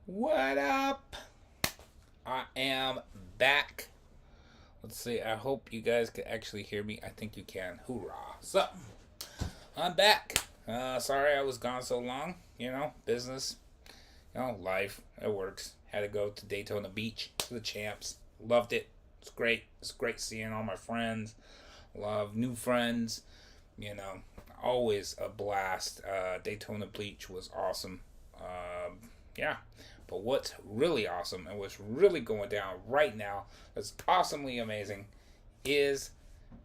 What up? I am back. Let's see. I hope you guys can actually hear me. I think you can. Hoorah. So, I'm back. Sorry I was gone so long. Business. Life. It works. Had to go to Daytona Beach to the champs. Loved it. It's great. It's great seeing all my friends. Love new friends. You know, always a blast. Daytona Beach was awesome. Yeah. But what's really awesome and what's really going down right now that's awesomely amazing is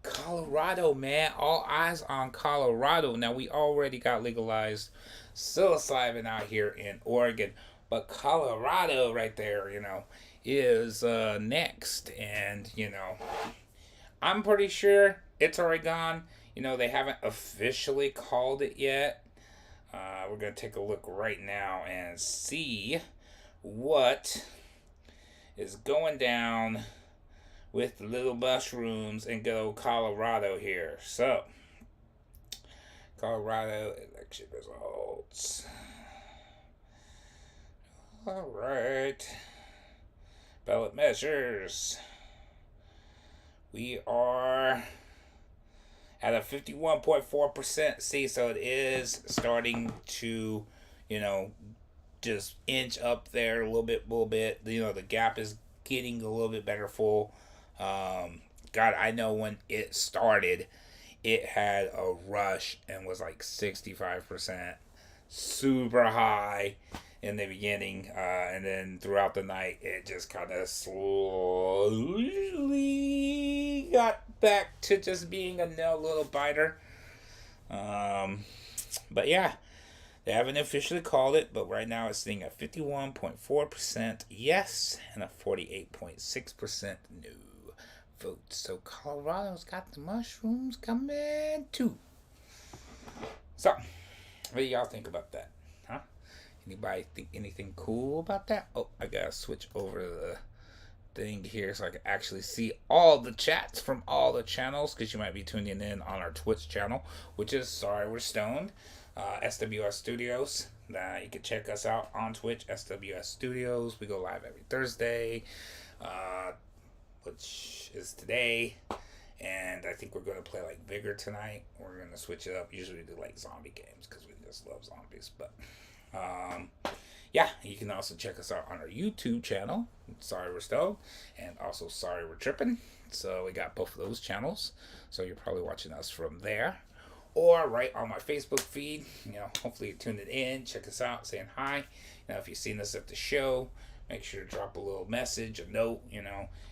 Colorado, man. All eyes on Colorado. Now, we already got legalized psilocybin out here in Oregon, but Colorado right there, is next. And, I'm pretty sure it's already gone. They haven't officially called it yet. We're going to take a look right now and see what is going down with the little mushrooms in good old Colorado here. So, Colorado election results. All right. Ballot measures. We are at a 51.4%. See, so it is starting to, just inch up there a little bit. The gap is getting a little bit better full. God, I know when it started, it had a rush and was like 65%, super high in the beginning, and then throughout the night, it just kind of slowly got back to just being a little biter. But yeah, they haven't officially called it, but right now it's sitting at 51.4% yes and a 48.6% no vote. So Colorado's got the mushrooms coming too. So, what do y'all think about that? Huh? Anybody think anything cool about that? Oh, I gotta switch over to the thing here so I can actually see all the chats from all the channels, because you might be tuning in on our Twitch channel, which is Sorry We're Stoned. SWS Studios. You can check us out on Twitch, SWS Studios. We go live every Thursday, which is today. And I think we're going to play like Vigor tonight. We're going to switch it up. Usually we do like zombie games because we just love zombies. But yeah, you can also check us out on our YouTube channel, Sorry We're Stoned, and also Sorry We're Tripping. So we got both of those channels. So you're probably watching us from there. Or right on my Facebook feed. Hopefully you're tuning in, check us out, saying hi. If you've seen us at the show, make sure to drop a little message, a note.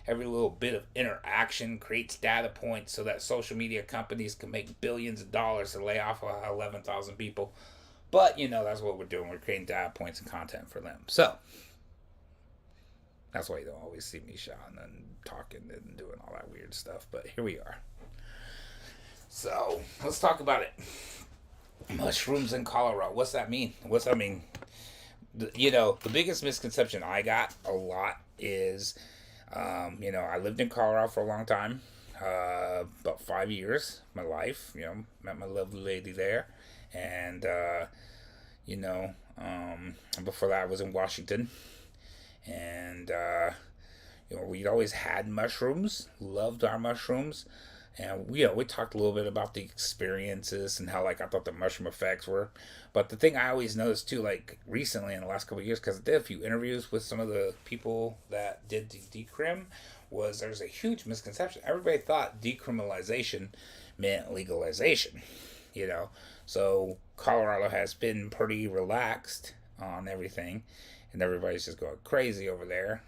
Every little bit of interaction creates data points so that social media companies can make billions of dollars to lay off 11,000 people. But, that's what we're doing. We're creating data points and content for them. So, that's why you don't always see me shouting and talking and doing all that weird stuff. But here we are. So, let's talk about it. Mushrooms in Colorado. What's that mean? The biggest misconception I got a lot is, I lived in Colorado for a long time, about 5 years, my life, met my lovely lady there. And, before that I was in Washington. And, we'd always had mushrooms, loved our mushrooms. And we talked a little bit about the experiences and how I thought the mushroom effects were. But the thing I always noticed too, recently in the last couple of years, because I did a few interviews with some of the people that did the decrim, was there's a huge misconception. Everybody thought decriminalization meant legalization. So Colorado has been pretty relaxed on everything, and everybody's just going crazy over there.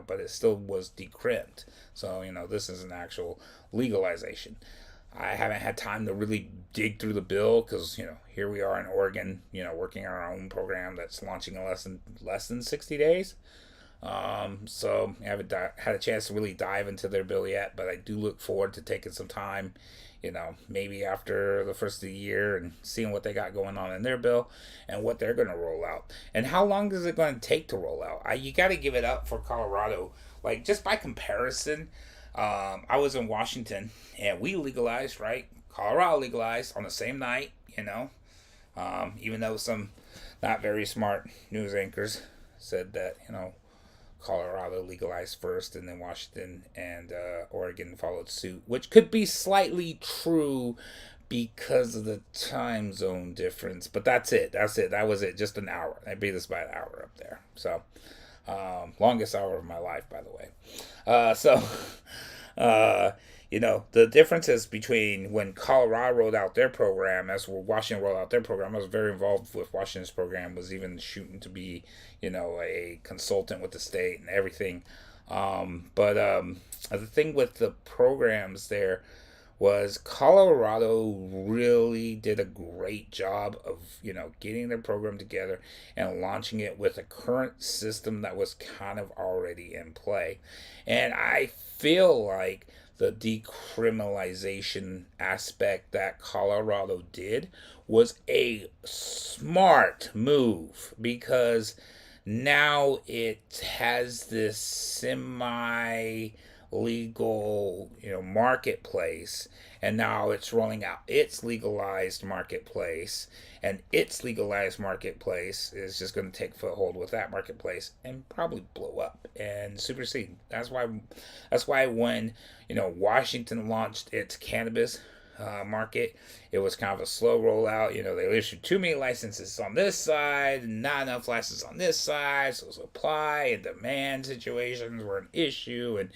But it still was decrimmed. So, this is an actual legalization. I haven't had time to really dig through the bill because, here we are in Oregon, working on our own program that's launching in less than 60 days. So I haven't had a chance to really dive into their bill yet, but I do look forward to taking some time, maybe after the first of the year and seeing what they got going on in their bill and what they're going to roll out. And how long is it going to take to roll out? You got to give it up for Colorado. Just by comparison, I was in Washington and we legalized, right? Colorado legalized on the same night, even though some not very smart news anchors said that, Colorado legalized first, and then Washington and Oregon followed suit, which could be slightly true because of the time zone difference. But that's it. That's it. That was it. Just an hour. I beat us by an hour up there. So, longest hour of my life, by the way. So, uh, the differences between when Colorado rolled out their program as Washington rolled out their program. I was very involved with Washington's program, was even shooting to be, a consultant with the state and everything. But the thing with the programs there was Colorado really did a great job of, getting their program together and launching it with a current system that was kind of already in play. And I feel like the decriminalization aspect that Colorado did was a smart move, because now it has this semi legal, marketplace, and now it's rolling out its legalized marketplace, and its legalized marketplace is just going to take foothold with that marketplace and probably blow up and supersede. That's why when, Washington launched its cannabis market, it was kind of a slow rollout. They issued too many licenses on this side and not enough licenses on this side, so supply and demand situations were an issue. And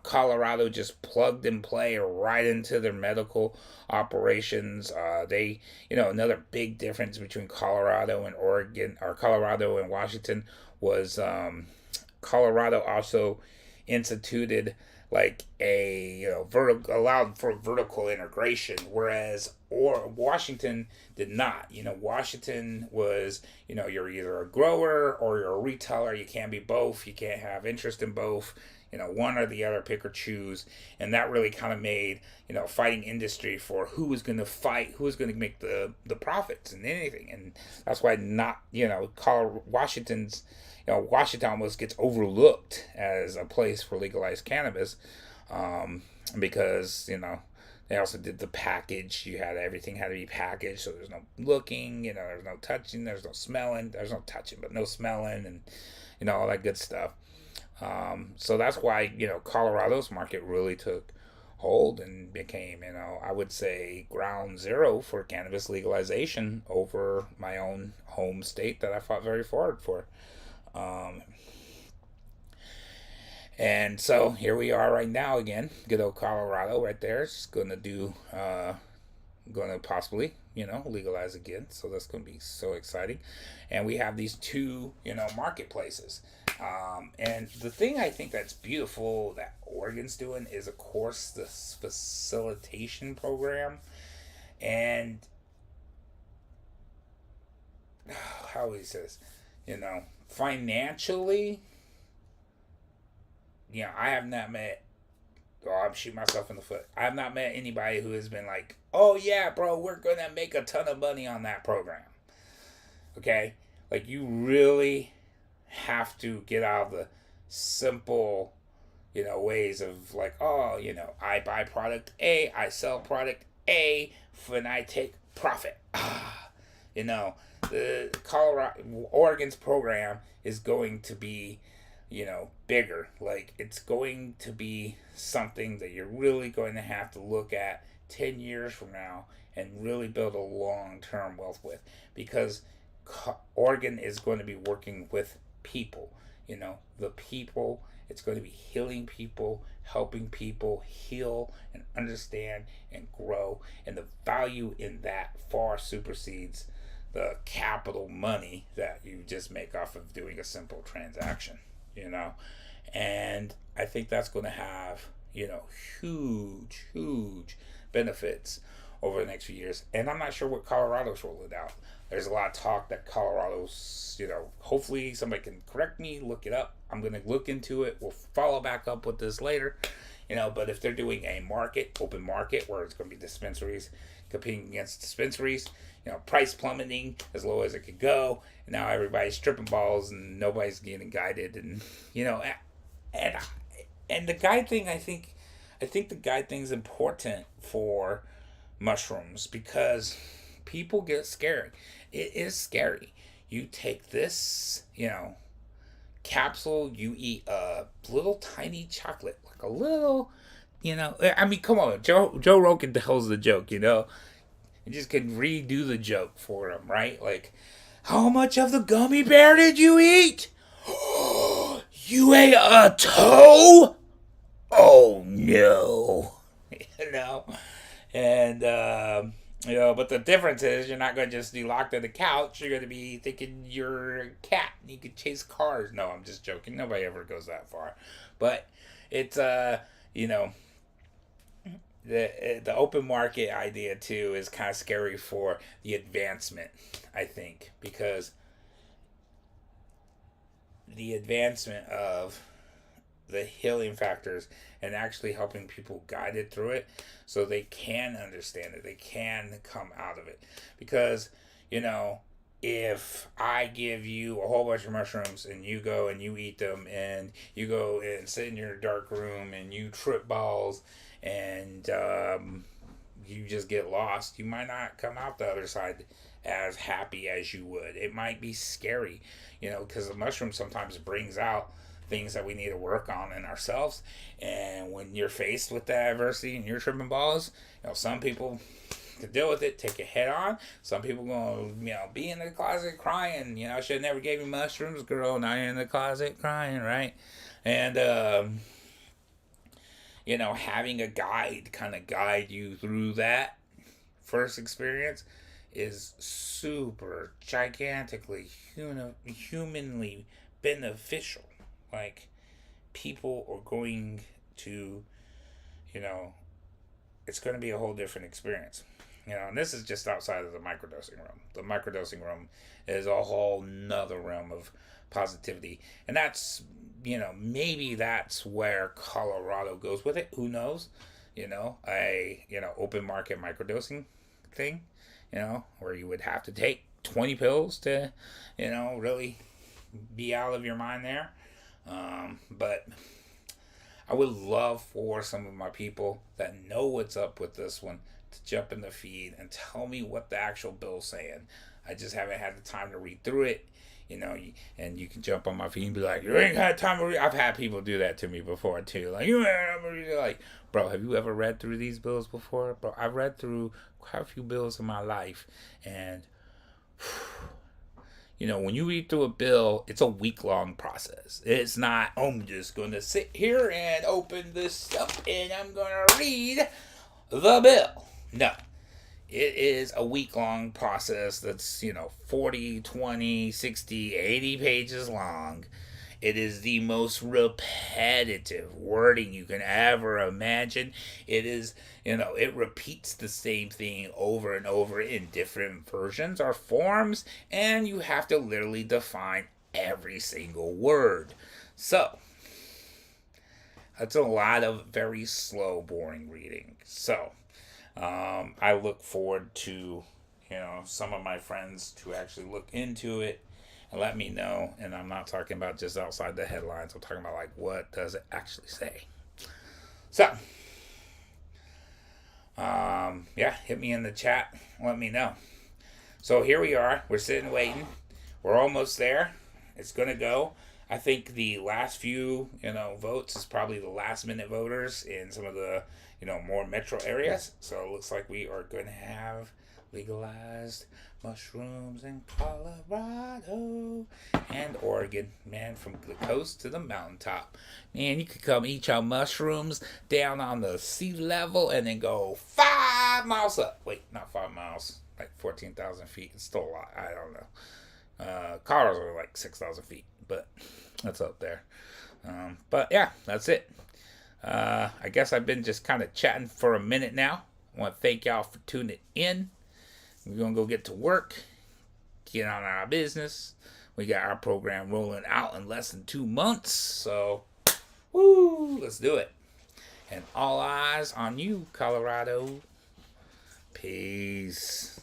Colorado just plugged and play right into their medical operations. Another big difference between Colorado and Oregon, or Colorado and Washington, was Colorado also instituted like allowed for vertical integration, whereas Washington did not. Washington was, you're either a grower or you're a retailer. You can't be both. You can't have interest in both. One or the other, pick or choose. And that really kind of made, fighting industry for who was going to fight, who was going to make the profits in anything. And that's why not, Washington's, Washington almost gets overlooked as a place for legalized cannabis, because, they also did the package. Everything had to be packaged, so there's no looking, there's no touching, there's no smelling, there's no touching, but no smelling, and, all that good stuff. So that's why, Colorado's market really took hold and became, I would say, ground zero for cannabis legalization over my own home state that I fought very forward for. And so here we are right now again. Good old Colorado right there. It's going to possibly, legalize again. So that's going to be so exciting. And we have these two, marketplaces. And the thing I think that's beautiful that Oregon's doing is, of course, this facilitation program. And how he says, financially, I have not met, I'm shooting myself in the foot. I have not met anybody who has been like, oh yeah, bro, we're going to make a ton of money on that program. Okay? Like, you really have to get out of the simple, ways of like, oh, I buy product A, I sell product A, when I take profit. The Oregon's program is going to be, bigger. Like, it's going to be something that you're really going to have to look at 10 years from now and really build a long-term wealth with, because Oregon is going to be working with people, the people. It's going to be healing people, helping people heal and understand and grow, and the value in that far supersedes the capital money that you just make off of doing a simple transaction. And I think that's going to have, huge benefits over the next few years. And I'm not sure what Colorado's rolling out. There's a lot of talk that Colorado's, hopefully somebody can correct me, look it up. I'm going to look into it. We'll follow back up with this later. But if they're doing a open market, where it's going to be dispensaries competing against dispensaries, price plummeting as low as it could go, and now everybody's stripping balls and nobody's getting guided, and and the guide thing, I think the guide thing is important for mushrooms, because people get scared. It is scary. You take this, capsule, you eat a little tiny chocolate, like a little, I mean, come on, Joe Rogan tells the joke, You just can redo the joke for him, right? Like, how much of the gummy bear did you eat? You ate a toe? Oh no. you know? And, but the difference is you're not going to just be locked on the couch. You're going to be thinking you're a cat and you can chase cars. No, I'm just joking. Nobody ever goes that far. But it's, the open market idea too is kind of scary for the advancement, I think, because the advancement of the healing factors and actually helping people guided through it so they can understand it, they can come out of it. Because if I give you a whole bunch of mushrooms and you go and you eat them and you go and sit in your dark room and you trip balls and you just get lost, you might not come out the other side as happy as you would. It might be scary, because the mushroom sometimes brings out things that we need to work on in ourselves. And when you're faced with that adversity and you're tripping balls, some people to deal with it, take it head on. Some people gonna, be in the closet crying. I should have never gave you mushrooms, girl. Now you're in the closet crying, right? And having a guide kind of guide you through that first experience is super gigantically humanly beneficial. Like, people are going to, it's going to be a whole different experience. And this is just outside of the microdosing realm. The microdosing realm is a whole nother realm of positivity. And that's, maybe that's where Colorado goes with it. Who knows? Open market microdosing thing, where you would have to take 20 pills to, really be out of your mind there. But I would love for some of my people that know what's up with this one to jump in the feed and tell me what the actual bill's saying. I just haven't had the time to read through it, and you can jump on my feed and be like, you ain't had time to read. I've had people do that to me before too. Like, you ain't had time to read it. Like, bro, have you ever read through these bills before? Bro, I've read through quite a few bills in my life, and when you read through a bill, it's a week-long process. It's not, I'm just going to sit here and open this up and I'm going to read the bill. No. It is a week-long process that's, 40, 20, 60, 80 pages long. It is the most repetitive wording you can ever imagine. It is, it repeats the same thing over and over in different versions or forms, and you have to literally define every single word. So, that's a lot of very slow, boring reading. So, I look forward to, some of my friends to actually look into it and let me know. And I'm not talking about just outside the headlines. I'm talking about, like, what does it actually say? So, hit me in the chat. Let me know. So here we are. We're sitting waiting. We're almost there. It's going to go. I think the last few, votes is probably the last minute voters in some of the, more metro areas. So it looks like we are going to have legalized mushrooms in Colorado and Oregon. Man, from the coast to the mountaintop. Man, you could come eat your mushrooms down on the sea level and then go 5 miles up. Wait, not 5 miles. Like 14,000 feet. It's still a lot. I don't know. Colorado's are like 6,000 feet. But that's up there. But yeah, that's it. I guess I've been just kind of chatting for a minute now. I want to thank y'all for tuning in. We're going to go get to work, get on our business. We got our program rolling out in less than 2 months. So, woo, let's do it. And all eyes on you, Colorado. Peace.